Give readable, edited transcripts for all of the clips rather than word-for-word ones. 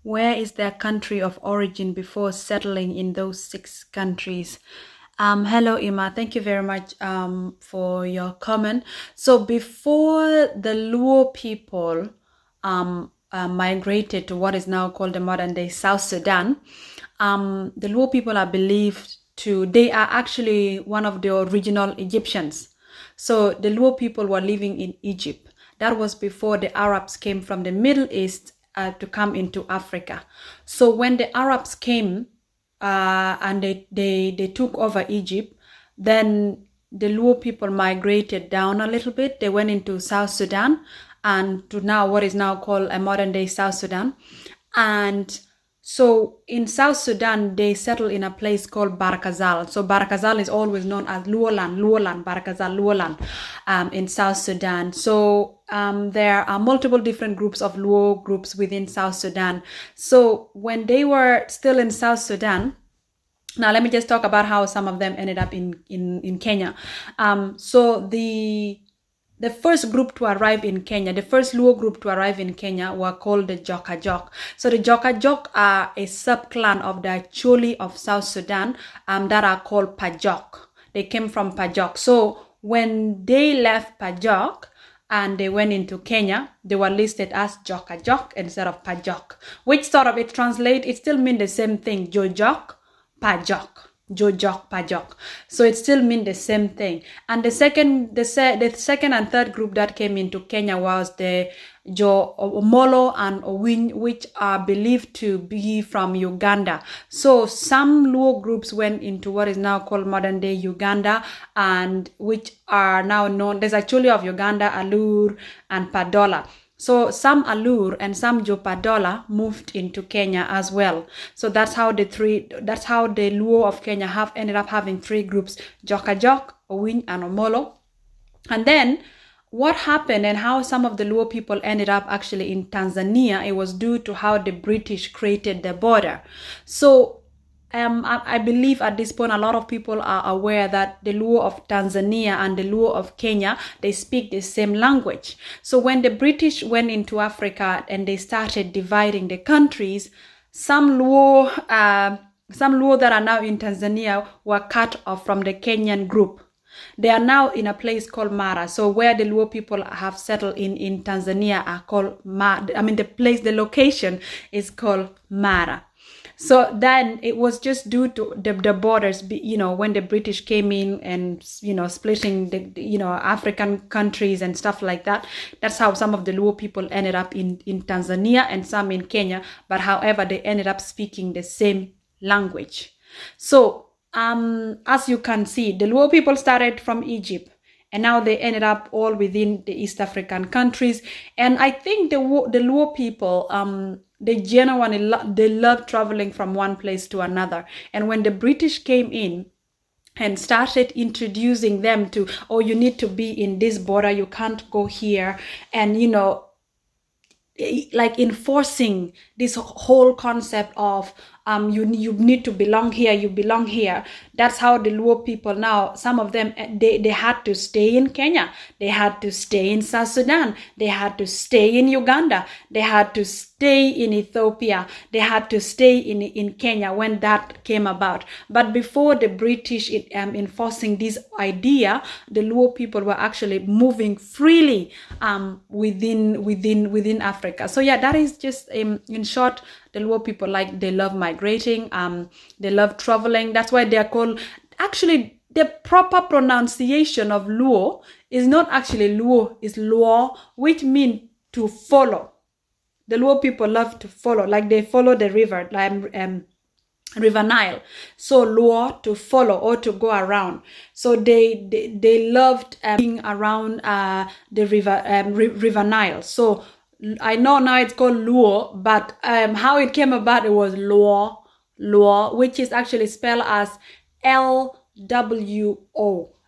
Where is their country of origin before settling in those 6 countries? Hello, Ima. Thank you very much for your comment. So before the Luo people migrated to what is now called the modern day South Sudan, the Luo people are believed they are actually one of the original Egyptians. So the Luo people were living in Egypt. That was before the Arabs came from the Middle East to come into Africa. So when the Arabs came and they took over Egypt, then the Luo people migrated down a little bit. They went into South Sudan and to now what is now called a modern day South Sudan. And so in South Sudan, they settled in a place called Barakazal. So Barakazal is always known as Luoland, Barakazal, Luoland in South Sudan. So there are multiple different groups of Luo groups within South Sudan. So when they were still in South Sudan, now let me just talk about how some of them ended up in Kenya. So the first group to arrive in Kenya, the first Luo group to arrive in Kenya were called the Joka Jok. So the Joka Jok are a sub-clan of the Acholi of South Sudan that are called Pajok. They came from Pajok. So when they left Pajok and they went into Kenya, they were listed as Joka Jok instead of Pajok, which sort of it translates, it still means the same thing, Jojok, Pajok. Jojok, Pajok. So it still means the same thing. And the second and third group that came into Kenya was the Omolo and Owin, which are believed to be from Uganda. So some Luo groups went into what is now called modern day Uganda, and which are now known, there's actually of Uganda, Alur and Padola. So some Alur and some Jopadola moved into Kenya as well. So that's how the Luo of Kenya have ended up having 3 groups, Joka Jok, Owin, and Omolo. And then what happened and how some of the Luo people ended up actually in Tanzania, it was due to how the British created the border. So I believe at this point a lot of people are aware that the Luo of Tanzania and the Luo of Kenya, they speak the same language. So when the British went into Africa and they started dividing the countries, some Luo that are now in Tanzania were cut off from the Kenyan group. They are now in a place called Mara. So where the Luo people have settled in Tanzania are called the location is called Mara. So then it was just due to the borders, when the British came in and, splitting the, African countries and stuff like that. That's how some of the Luo people ended up in Tanzania and some in Kenya. But however, they ended up speaking the same language. So as you can see, the Luo people started from Egypt. And now they ended up all within the East African countries. And I think the Luo people, they genuinely they love traveling from one place to another. And when the British came in and started introducing them to, you need to be in this border, you can't go here. And, like enforcing this whole concept of you need to belong here, you belong here. That's how the Luo people now, some of them, they had to stay in Kenya, they had to stay in South Sudan, they had to stay in Uganda, they had to stay in Ethiopia, they had to stay in Kenya when that came about. But before the British enforcing this idea, the Luo people were actually moving freely within Africa. So yeah, that is just in short, the Luo people, they love migrating, they love traveling. That's why they are called, actually the proper pronunciation of Luo is not actually Luo, it's Luo, which means to follow. The Luo people love to follow, they follow the river, River Nile. So Luo, to follow or to go around. So they loved being around the river Nile. So I know now it's called Luo, but how it came about, it was Luo, which is actually spelled as LWO,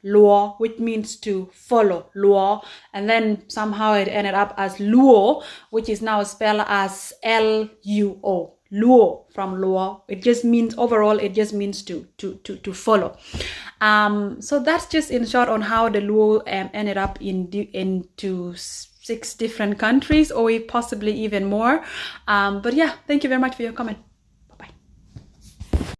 Luo, which means to follow, Luo. And then somehow it ended up as Luo, which is now spelled as LUO. Luo, from Luo. It just means, overall, it just means to follow. So that's just in short on how the Luo ended up into 6 different countries, or possibly even more. But yeah, thank you very much for your comment.